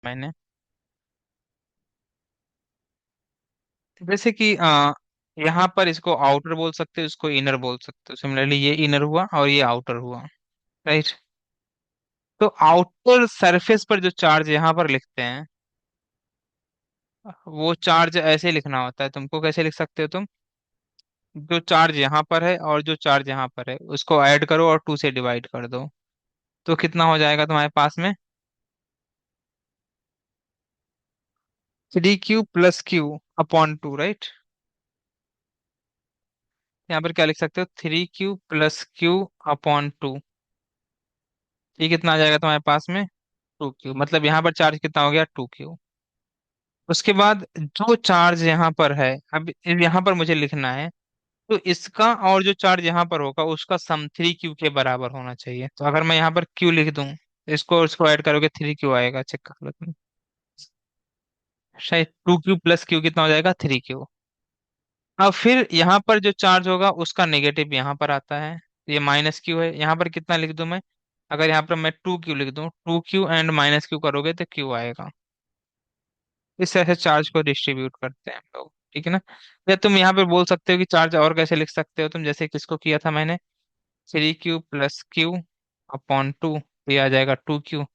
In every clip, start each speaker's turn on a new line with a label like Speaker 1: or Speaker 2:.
Speaker 1: मैंने। जैसे कि यहाँ पर इसको आउटर बोल सकते हो, इसको इनर बोल सकते हो। सिमिलरली ये इनर हुआ और ये आउटर हुआ, राइट। तो आउटर सरफेस पर जो चार्ज यहाँ पर लिखते हैं, वो चार्ज ऐसे लिखना होता है। तुमको कैसे लिख सकते हो तुम? जो चार्ज यहाँ पर है और जो चार्ज यहाँ पर है उसको ऐड करो और 2 से डिवाइड कर दो। तो कितना हो जाएगा तुम्हारे पास में? 3Q+Q/2, right. यहाँ पर क्या लिख सकते हो? 3Q+Q/2। ये कितना आ जाएगा तुम्हारे पास में? 2Q। मतलब यहाँ पर चार्ज कितना हो गया? 2Q। उसके बाद जो चार्ज यहाँ पर है, अब यहाँ पर मुझे लिखना है, तो इसका और जो चार्ज यहाँ पर होगा उसका सम 3Q के बराबर होना चाहिए। तो अगर मैं यहाँ पर Q लिख दूं, इसको इसको ऐड करोगे 3Q आएगा, चेक कर लो तुम। शायद 2Q+Q कितना हो जाएगा? 3Q। अब फिर यहाँ पर जो चार्ज होगा उसका नेगेटिव यहाँ पर आता है, ये -Q है। यहाँ पर कितना लिख दूं मैं? अगर यहाँ पर मैं 2Q लिख दूं, 2Q एंड -Q करोगे तो Q आएगा। इस तरह से चार्ज को डिस्ट्रीब्यूट करते हैं हम लोग, ठीक है ना। या तुम यहाँ पे बोल सकते हो कि चार्ज और कैसे लिख सकते हो तुम, जैसे किसको किया था मैंने, 3Q+Q/2, तो ये आ जाएगा 2Q।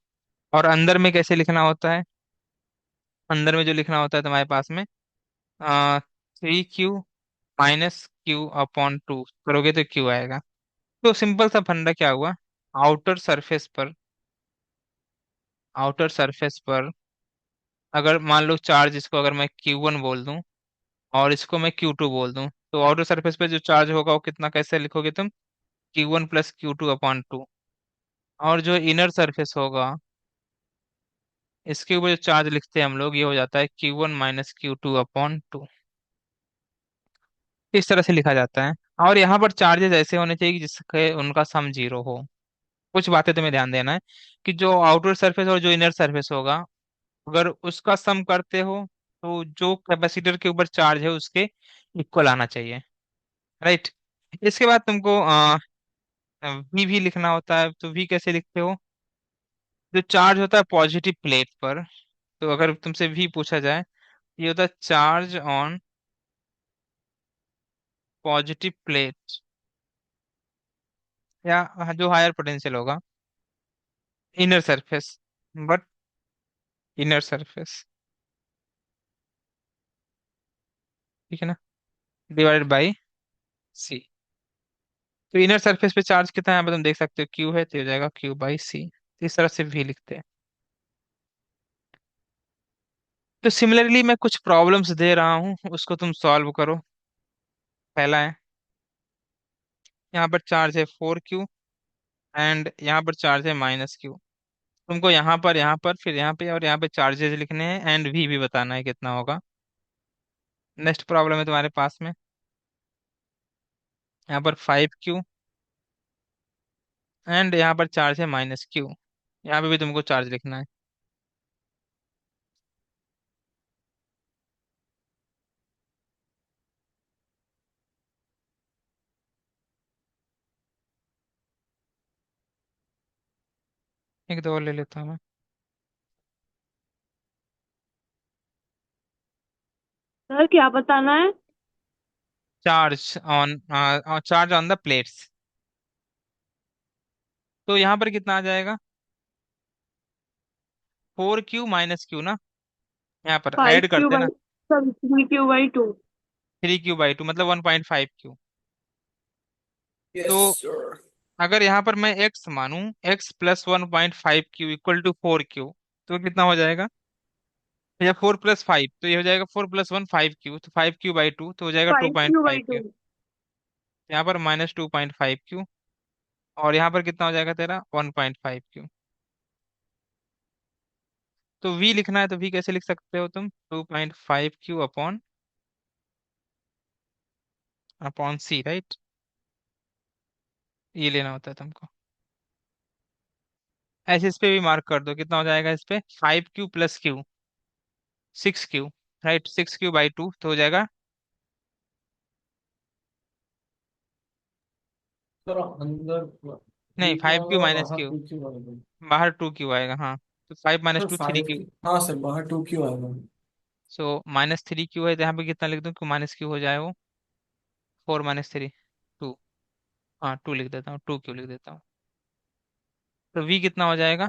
Speaker 1: और अंदर में कैसे लिखना होता है? अंदर में जो लिखना होता है तुम्हारे पास में, 3Q-Q/2 करोगे तो Q आएगा। तो सिंपल सा फंडा क्या हुआ? आउटर सरफेस पर आउटर सरफेस पर अगर मान लो चार्ज, इसको अगर मैं Q1 बोल दूं और इसको मैं Q2 बोल दूं, तो आउटर सरफेस पे जो चार्ज होगा वो कितना, कैसे लिखोगे तुम? Q1+Q2/2। और जो इनर सरफेस होगा, इसके ऊपर जो चार्ज लिखते हैं हम लोग, ये हो जाता है Q1-Q2/2। इस तरह से लिखा जाता है। और यहाँ पर चार्जेस ऐसे होने चाहिए कि जिसके उनका सम 0 हो। कुछ बातें तुम्हें ध्यान देना है कि जो आउटर सरफेस और जो इनर सरफेस होगा, अगर उसका सम करते हो तो जो कैपेसिटर के ऊपर चार्ज है उसके इक्वल आना चाहिए, राइट। इसके बाद तुमको वी भी लिखना होता है। तो वी कैसे लिखते हो? जो चार्ज होता है पॉजिटिव प्लेट पर, तो अगर तुमसे वी पूछा जाए, ये होता है चार्ज ऑन पॉजिटिव प्लेट, या जो हायर पोटेंशियल होगा, inner surface, but inner surface, ठीक है ना, डिवाइडेड बाई सी। तो इनर सरफेस पे चार्ज कितना है यहाँ पे तुम देख सकते हो, क्यू है, तो ये हो जाएगा Q/C। इस तरह से भी लिखते हैं। तो सिमिलरली मैं कुछ प्रॉब्लम्स दे रहा हूँ, उसको तुम सॉल्व करो। पहला है, यहाँ पर चार्ज है 4Q एंड यहाँ पर चार्ज है -Q। तुमको यहाँ पर फिर यहाँ पे और यहाँ पे चार्जेस लिखने हैं एंड भी बताना है कितना होगा। नेक्स्ट प्रॉब्लम है तुम्हारे पास में, यहाँ पर 5Q एंड यहाँ पर चार्ज है -Q। यहाँ पे भी तुमको चार्ज लिखना है। एक दो और ले लेता हूँ मैं।
Speaker 2: सर क्या बताना है?
Speaker 1: Charge on the plates. तो यहाँ पर कितना आ जाएगा? 4Q-Q ना, यहाँ पर
Speaker 2: फाइव
Speaker 1: ऐड
Speaker 2: क्यू
Speaker 1: करते हैं
Speaker 2: बाई
Speaker 1: ना।
Speaker 2: Sorry 3Q/2।
Speaker 1: 3Q/2 मतलब 1.5Q।
Speaker 2: यस
Speaker 1: तो
Speaker 2: सर।
Speaker 1: अगर यहाँ पर मैं x मानूं, x+1.5Q इक्वल टू 4Q, तो कितना हो जाएगा? या 4+5, तो ये हो जाएगा 4+1 5Q, तो 5Q/2 तो हो जाएगा two
Speaker 2: five
Speaker 1: point
Speaker 2: Q
Speaker 1: five
Speaker 2: by
Speaker 1: Q
Speaker 2: two
Speaker 1: यहाँ पर -2.5Q। और यहाँ पर कितना हो जाएगा तेरा? 1.5Q। तो v लिखना है, तो v कैसे लिख सकते हो तुम? 2.5Q upon C, right. ये लेना होता है तुमको। ऐसे इस पे भी मार्क कर दो, कितना हो जाएगा इस पे? 5Q+Q, 6Q, right. 6Q/2 तो हो जाएगा,
Speaker 2: सर अंदर
Speaker 1: नहीं,
Speaker 2: थ्री क्यू
Speaker 1: 5Q
Speaker 2: आएगा,
Speaker 1: माइनस
Speaker 2: बाहर
Speaker 1: क्यू
Speaker 2: टू क्यू आएगा।
Speaker 1: बाहर 2Q आएगा, हाँ। तो 5 - 2 3
Speaker 2: फाइव।
Speaker 1: क्यू।
Speaker 2: हाँ सर, बाहर 2 क्यू आएगा।
Speaker 1: सो -3 क्यू है, तो यहाँ पे कितना लिख दूँ, क्यू माइनस क्यू हो जाए वो 4 - 3 2। हाँ 2 लिख देता हूँ, 2 क्यू लिख देता हूँ। तो वी कितना हो जाएगा,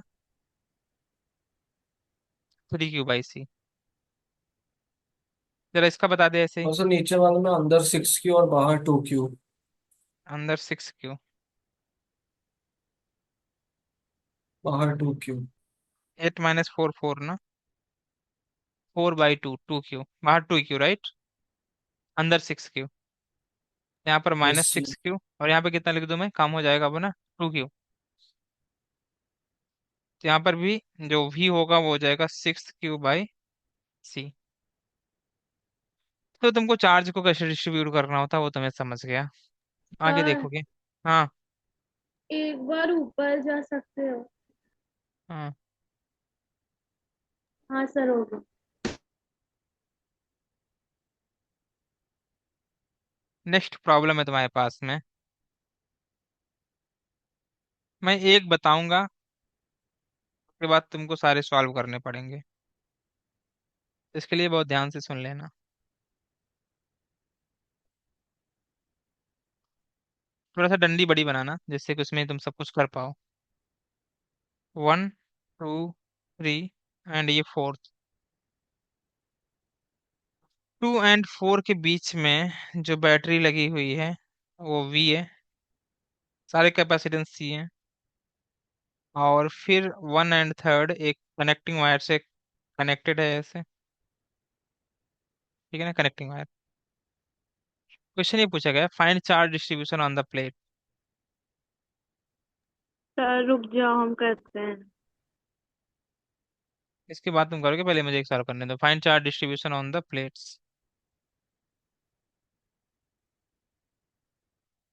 Speaker 1: 3 क्यू/c। जरा इसका बता दे ऐसे ही।
Speaker 2: और सर नीचे वाले में अंदर 6 क्यू और बाहर 2 क्यू।
Speaker 1: अंदर 6 क्यू,
Speaker 2: बाहर 2 क्यू।
Speaker 1: 8 - 4 4 ना, 4/2 2 क्यू, बाहर 2 क्यू राइट, अंदर 6 क्यू। यहाँ पर
Speaker 2: yes
Speaker 1: minus
Speaker 2: sir.
Speaker 1: Six Q और यहाँ पे कितना लिख दूं मैं, काम हो जाएगा वो ना, 2 क्यू। तो यहाँ पर भी जो v होगा वो हो जाएगा 6 क्यू/c। तो तुमको चार्ज को कैसे डिस्ट्रीब्यूट करना होता है वो तुम्हें समझ गया, आगे
Speaker 3: सर
Speaker 1: देखोगे। हाँ।
Speaker 3: एक बार ऊपर जा सकते हो?
Speaker 1: हाँ।
Speaker 3: हाँ सर, हो गया।
Speaker 1: नेक्स्ट प्रॉब्लम है तुम्हारे पास में, मैं एक बताऊंगा, उसके बाद तुमको सारे सॉल्व करने पड़ेंगे। इसके लिए बहुत ध्यान से सुन लेना। थोड़ा सा डंडी बड़ी बनाना जिससे कि उसमें तुम सब कुछ कर पाओ। 1 2 3 एंड ये फोर्थ। 2 और 4 के बीच में जो बैटरी लगी हुई है वो V है, सारे कैपेसिटेंस C है। और फिर 1 और 3 एक कनेक्टिंग वायर से कनेक्टेड है ऐसे, ठीक है ना, कनेक्टिंग वायर। क्वेश्चन ये पूछा गया, find charge distribution on the plate.
Speaker 2: Sir रुक जाओ, हम करते हैं।
Speaker 1: इसके बाद तुम करोगे, पहले मुझे एक सॉल्व करने दो। Find charge distribution on the plates.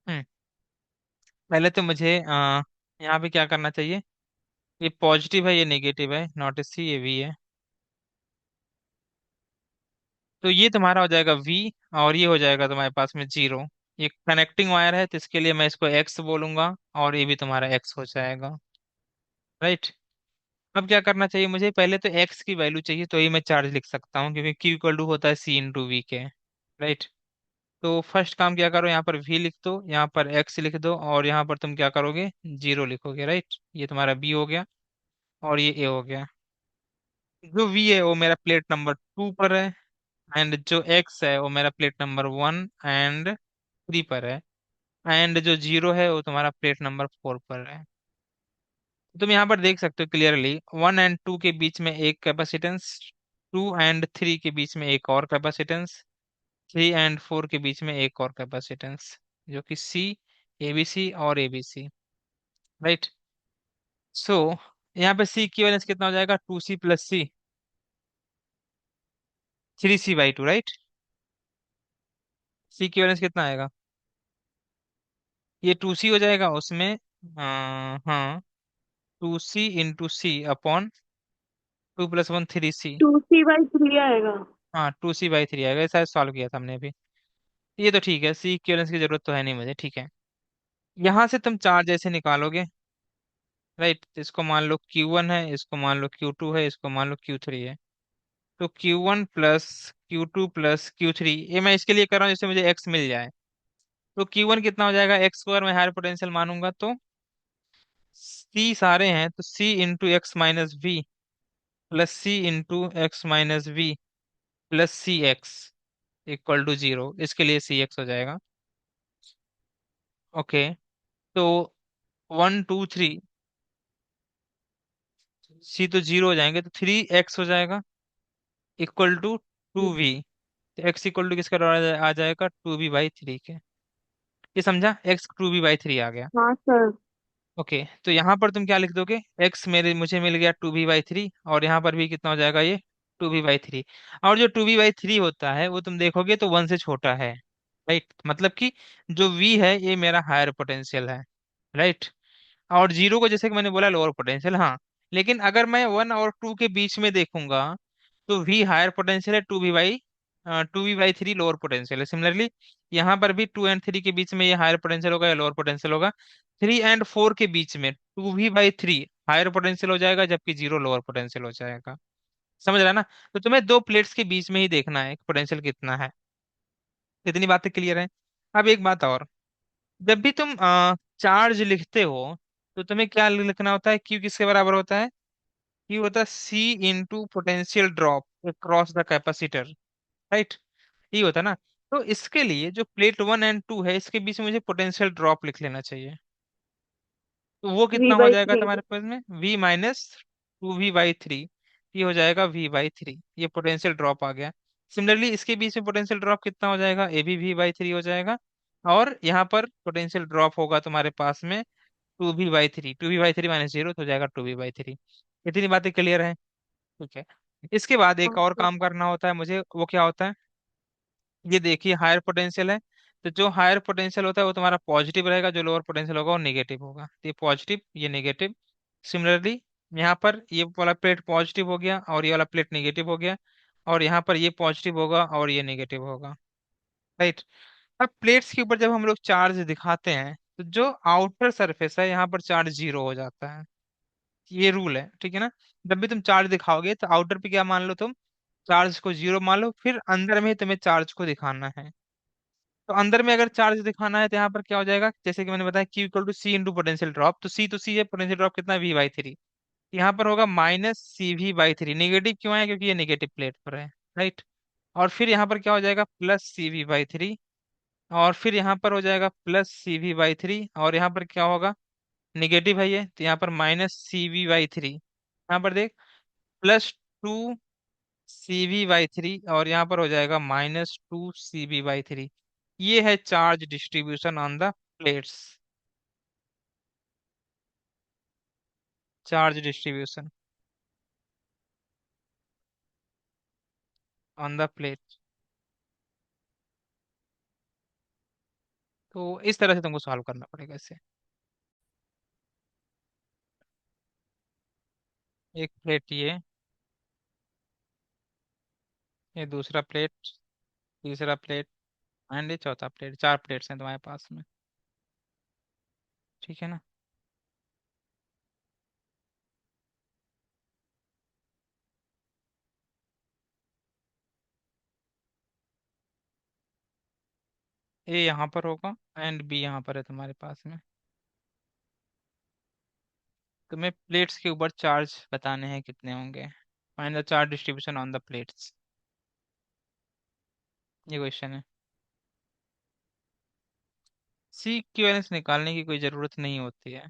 Speaker 1: हम्म पहले तो मुझे यहाँ पे क्या करना चाहिए, ये पॉजिटिव है ये नेगेटिव है, नॉट सी ये V है। तो ये तुम्हारा हो जाएगा V, और ये हो जाएगा तुम्हारे पास में 0। ये कनेक्टिंग वायर है तो इसके लिए मैं इसको X बोलूंगा, और ये भी तुम्हारा X हो जाएगा, राइट। अब क्या करना चाहिए मुझे, पहले तो X की वैल्यू चाहिए, तो ही मैं चार्ज लिख सकता हूँ क्योंकि Q इक्वल टू होता है C × V के, राइट। तो फर्स्ट काम क्या करो, यहाँ पर V लिख दो, यहाँ पर X लिख दो, और यहाँ पर तुम क्या करोगे, 0 लिखोगे, राइट। ये तुम्हारा B हो गया, और ये A हो गया। जो V है वो मेरा प्लेट नंबर 2 पर है, एंड जो X है वो मेरा प्लेट नंबर 1 और 3 पर है, एंड जो 0 है वो तुम्हारा प्लेट नंबर 4 पर है। तुम यहाँ पर देख सकते हो क्लियरली, 1 और 2 के बीच में एक कैपेसिटेंस, 2 और 3 के बीच में एक और कैपेसिटेंस, 3 और 4 के बीच में एक और कैपेसिटेंस, जो कि C ABC और ABC, राइट। सो यहाँ पे C इक्विवेलेंस कितना हो जाएगा, 2C + C, 3C/2, right. C equivalence कितना आएगा, ये 2C हो जाएगा उसमें, हाँ 2C × C/2 + 1 3C।
Speaker 2: 2C/3 आएगा।
Speaker 1: हाँ 2C/3 आएगा, ऐसा सॉल्व किया था हमने अभी। ये तो ठीक है, C इक्विवेलेंस की जरूरत तो है नहीं मुझे, ठीक है। यहाँ से तुम चार्ज ऐसे निकालोगे, राइट। इसको मान लो Q1 है, इसको मान लो Q2 है, इसको मान लो Q3 है। तो Q1 + Q2 + Q3, ये मैं इसके लिए कर रहा हूँ जिससे मुझे X मिल जाए। तो Q1 कितना हो जाएगा, X को अगर मैं हायर पोटेंशियल मानूंगा तो C सारे हैं, तो C × X - V +C × X - V +CX = 0, इसके लिए CX हो जाएगा। ओके। तो 1 2 3, C तो 0 हो जाएंगे, तो 3X हो जाएगा = 2V। तो X इक्वल टू किसका आ जाएगा, 2V/3 के। ये समझा, X 2V/3 आ गया।
Speaker 2: हाँ सर।
Speaker 1: ओके, तो यहाँ पर तुम क्या लिख दोगे, X मुझे मिल गया 2V/3, और यहाँ पर भी कितना हो जाएगा, ये 2V/3। और जो 2V/3 होता है वो तुम देखोगे तो 1 से छोटा है, राइट। मतलब कि जो V है ये मेरा हायर पोटेंशियल है, राइट। और 0 को जैसे कि मैंने बोला लोअर पोटेंशियल, हाँ। लेकिन अगर मैं 1 और 2 के बीच में देखूंगा तो V हायर पोटेंशियल है, 2V/3 लोअर पोटेंशियल है। सिमिलरली यहाँ पर भी 2 और 3 के बीच में ये हायर पोटेंशियल होगा या लोअर पोटेंशियल होगा। 3 और 4 के बीच में 2V/3 हायर पोटेंशियल हो जाएगा, जबकि जीरो लोअर पोटेंशियल हो जाएगा। समझ रहा है ना? तो तुम्हें दो प्लेट्स के बीच में ही देखना है पोटेंशियल कितना है। इतनी बातें क्लियर है। अब एक बात और, जब भी तुम चार्ज लिखते हो तो तुम्हें क्या लिखना होता है? क्यू किसके बराबर होता है? क्यू होता है C into potential drop across the capacitor, right? ये होता है ना? तो इसके लिए जो प्लेट 1 एंड 2 है, इसके बीच में मुझे पोटेंशियल ड्रॉप लिख लेना चाहिए। तो वो
Speaker 2: वी
Speaker 1: कितना हो
Speaker 2: बाई
Speaker 1: जाएगा
Speaker 2: थ्री।
Speaker 1: तुम्हारे पास में? V-2V/3। ये हो जाएगा V/3। ये पोटेंशियल ड्रॉप आ गया। सिमिलरली इसके बीच में पोटेंशियल ड्रॉप कितना हो जाएगा? ए भी V/3 हो जाएगा। और यहाँ पर पोटेंशियल ड्रॉप होगा तुम्हारे पास में 2V/3। 2V/3 - 0 तो हो जाएगा 2V/3। इतनी बातें क्लियर है? ठीक है। इसके बाद एक और
Speaker 2: हाँ
Speaker 1: काम करना होता है मुझे, वो क्या होता है? ये देखिए, हायर पोटेंशियल है, तो जो हायर पोटेंशियल होता है वो तुम्हारा पॉजिटिव रहेगा, जो लोअर पोटेंशियल होगा वो नेगेटिव होगा। तो ये पॉजिटिव, ये नेगेटिव। सिमिलरली यहाँ पर ये वाला प्लेट पॉजिटिव हो गया और ये वाला प्लेट नेगेटिव हो गया, और यहाँ पर ये पॉजिटिव होगा और ये नेगेटिव होगा, राइट? अब प्लेट्स के ऊपर जब हम लोग चार्ज दिखाते हैं तो जो आउटर सरफेस है यहाँ पर चार्ज जीरो हो जाता है। ये रूल है, ठीक है ना? जब भी तुम चार्ज दिखाओगे तो आउटर पे क्या मान लो तुम? चार्ज को जीरो मान लो, फिर अंदर में तुम्हें चार्ज को दिखाना है। तो अंदर में अगर चार्ज दिखाना है तो यहाँ पर क्या हो जाएगा? जैसे कि मैंने बताया Q equal to C into potential drop, तो सी तो सी है, पोटेंशियल ड्रॉप कितना है? V/3। यहाँ पर होगा -CV/3। नेगेटिव क्यों है? क्योंकि ये नेगेटिव प्लेट पर है, राइट? और फिर यहाँ पर क्या हो जाएगा? +CV/3। और फिर यहाँ पर हो जाएगा +CV/3, और यहाँ पर क्या होगा? नेगेटिव है ये, तो यहाँ पर -CV/3। यहाँ पर देख, +2CV/3, और यहाँ पर हो जाएगा -2CV/3। ये है charge distribution on the plates. Charge distribution on the plate. तो इस तरह से तुमको सॉल्व करना पड़ेगा इसे। एक प्लेट ये दूसरा प्लेट, तीसरा प्लेट, एंड ये चौथा प्लेट। चार प्लेट्स हैं तुम्हारे पास में, ठीक है ना? ए यहाँ पर होगा एंड बी यहाँ पर है तुम्हारे पास में। तुम्हें प्लेट्स के ऊपर चार्ज बताने हैं कितने होंगे। Find the charge distribution on the plates, ये क्वेश्चन है। सी इक्विवेलेंस निकालने की कोई जरूरत नहीं होती है।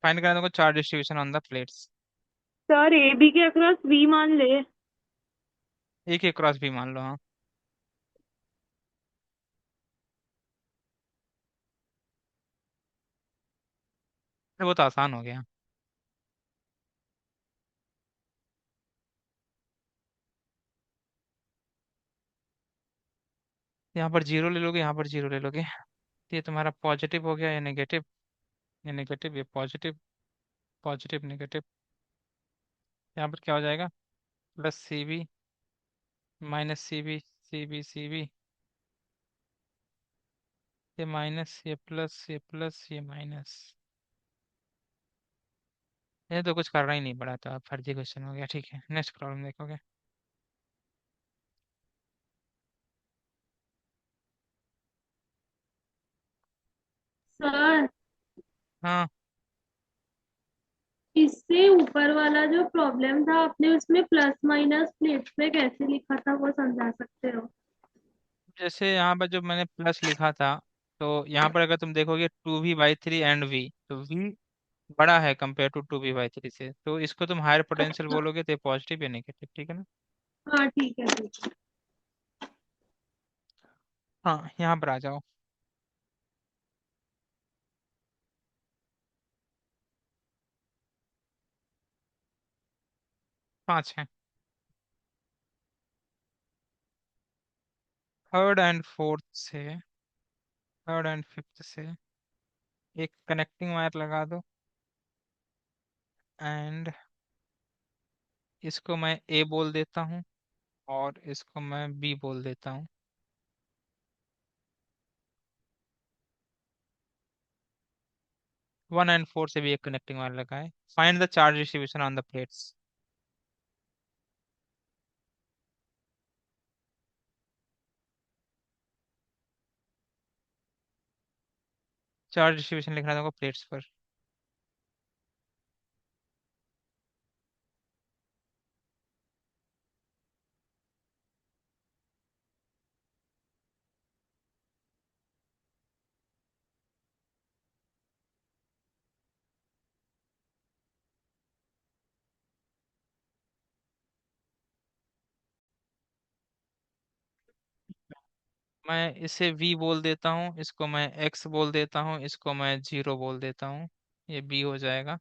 Speaker 1: फाइंड करना तुमको charge distribution on the plates.
Speaker 2: Sir, A B के अक्रॉस वी मान ले।
Speaker 1: एक एक क्रॉस भी मान लो, हाँ। ये वो तो आसान हो गया। यहाँ पर जीरो ले लोगे, यहाँ पर जीरो ले लोगे, तो ये तुम्हारा पॉजिटिव हो गया, ये नेगेटिव, ये नेगेटिव, ये पॉजिटिव, पॉजिटिव नेगेटिव। यहाँ पर क्या हो जाएगा? +CV -CV, CV ये माइनस, ये प्लस, ये प्लस, ये माइनस। ये तो कुछ करना ही नहीं पड़ा, तो आप फर्जी क्वेश्चन हो गया। ठीक है, नेक्स्ट प्रॉब्लम देखोगे।
Speaker 3: सर,
Speaker 1: हाँ,
Speaker 3: इससे ऊपर वाला जो प्रॉब्लम था आपने उसमें प्लस माइनस प्लेट्स में कैसे लिखा था वो समझा सकते हो?
Speaker 1: जैसे यहाँ पर जो मैंने प्लस लिखा था, तो यहाँ पर अगर तुम देखोगे 2V/3 एंड V, तो V बड़ा है कंपेयर टू 2V/3 से, तो इसको तुम हायर पोटेंशियल
Speaker 3: अच्छा।
Speaker 1: बोलोगे, तो पॉजिटिव या नेगेटिव, ठीक है ना?
Speaker 3: हाँ ठीक है, ठीक है।
Speaker 1: हाँ, यहाँ पर आ जाओ। 5 है। थर्ड एंड फोर्थ से, थर्ड एंड फिफ्थ से एक कनेक्टिंग वायर लगा दो, एंड इसको मैं ए बोल देता हूँ और इसको मैं बी बोल देता हूँ। 1 और 4 से भी एक कनेक्टिंग वायर लगा है। Find the charge distribution on the plates. Charge distribution लिखना है तुमको प्लेट्स पर। मैं इसे V बोल देता हूँ, इसको मैं X बोल देता हूँ, इसको मैं 0 बोल देता हूँ। ये B हो जाएगा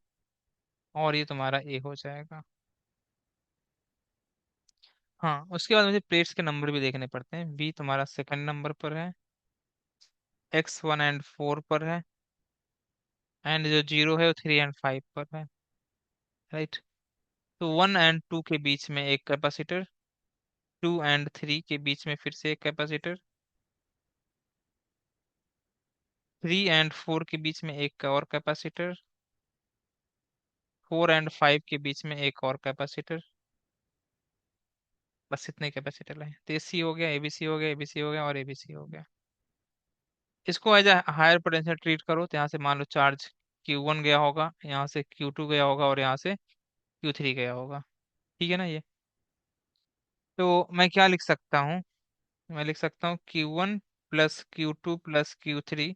Speaker 1: और ये तुम्हारा A हो जाएगा। हाँ, उसके बाद मुझे प्लेट्स के नंबर भी देखने पड़ते हैं। B तुम्हारा सेकंड नंबर पर है, X 1 और 4 पर है, एंड जो 0 है वो 3 और 5 पर है। राइट। तो 1 और 2 के बीच में एक कैपेसिटर, 2 और 3 के बीच में फिर से एक कैपेसिटर, 3 और 4 के बीच में एक और कैपेसिटर, 4 और 5 के बीच में एक और कैपेसिटर। बस इतने कैपेसिटर है। तो सी हो गया, एबीसी हो गया, एबीसी हो गया और एबीसी हो गया। इसको as a higher potential treat करो, तो यहाँ से मान लो चार्ज Q1 गया होगा, यहाँ से Q2 गया होगा और यहाँ से Q3 गया होगा। ठीक है ना ये? तो मैं क्या लिख सकता हूँ? मैं लिख सकता हूँ Q1 plus Q2 plus Q3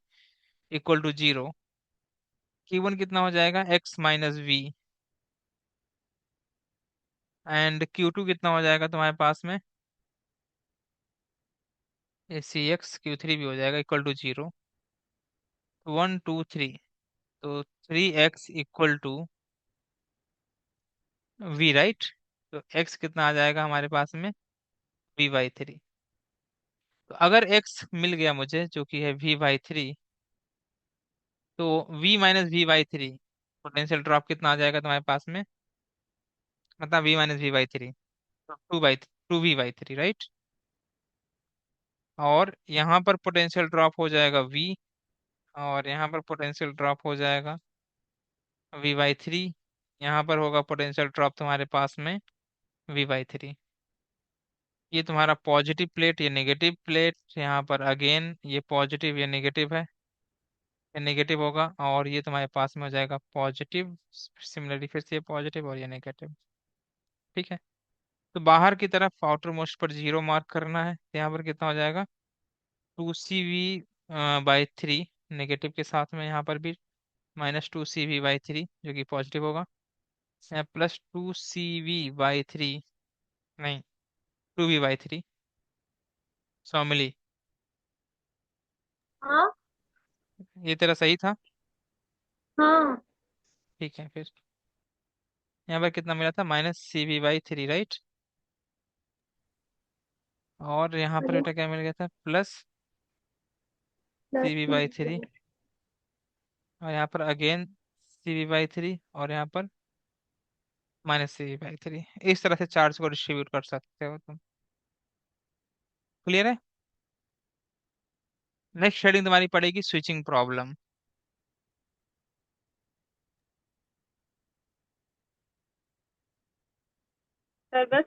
Speaker 1: equal to 0। Q1 कितना हो जाएगा? X-V। एंड Q2 कितना हो जाएगा तुम्हारे पास में? CX। Q3 भी हो जाएगा इक्वल टू 0। 1 2 3, तो 3x equal to V, right. तो x कितना आ जाएगा हमारे पास में? V/3। तो अगर x मिल गया मुझे जो कि है V/3, तो V-V/3 पोटेंशियल ड्रॉप कितना आ जाएगा तुम्हारे पास में? मतलब V-V/3, तो 2V/3, राइट। और यहाँ पर पोटेंशियल ड्रॉप हो जाएगा V, और यहाँ पर पोटेंशियल ड्रॉप हो जाएगा V/3। यहाँ पर होगा पोटेंशियल ड्रॉप तुम्हारे पास में V/3। ये तुम्हारा पॉजिटिव प्लेट, ये नेगेटिव प्लेट, यहाँ पर अगेन ये पॉजिटिव ये नेगेटिव है, ये नेगेटिव होगा, और ये तुम्हारे पास में हो जाएगा पॉजिटिव। सिमिलरली फिर से ये पॉजिटिव और ये नेगेटिव। ठीक है। तो बाहर की तरफ आउटर मोस्ट पर 0 मार्क करना है, तो यहाँ पर कितना हो जाएगा? 2CV/3 नेगेटिव के साथ में, यहाँ पर भी -2CV/3 जो कि पॉजिटिव होगा, +2CV/3, नहीं, 2V/3। सौ मिली?
Speaker 3: हाँ।
Speaker 1: ये तेरा सही था?
Speaker 3: हाँ।
Speaker 1: ठीक है फिर। यहाँ पर कितना मिला था? -CV/3, right. और यहाँ पर
Speaker 3: अरे,
Speaker 1: बेटा क्या मिल गया था? प्लस
Speaker 3: प्लस
Speaker 1: CV/3, और यहाँ पर अगेन CV/3, और यहाँ पर -CV/3। इस तरह से चार्ज को डिस्ट्रीब्यूट कर सकते हो तुम। क्लियर है? नेक्स्ट हेडिंग तुम्हारी पड़ेगी स्विचिंग प्रॉब्लम।
Speaker 2: सर बस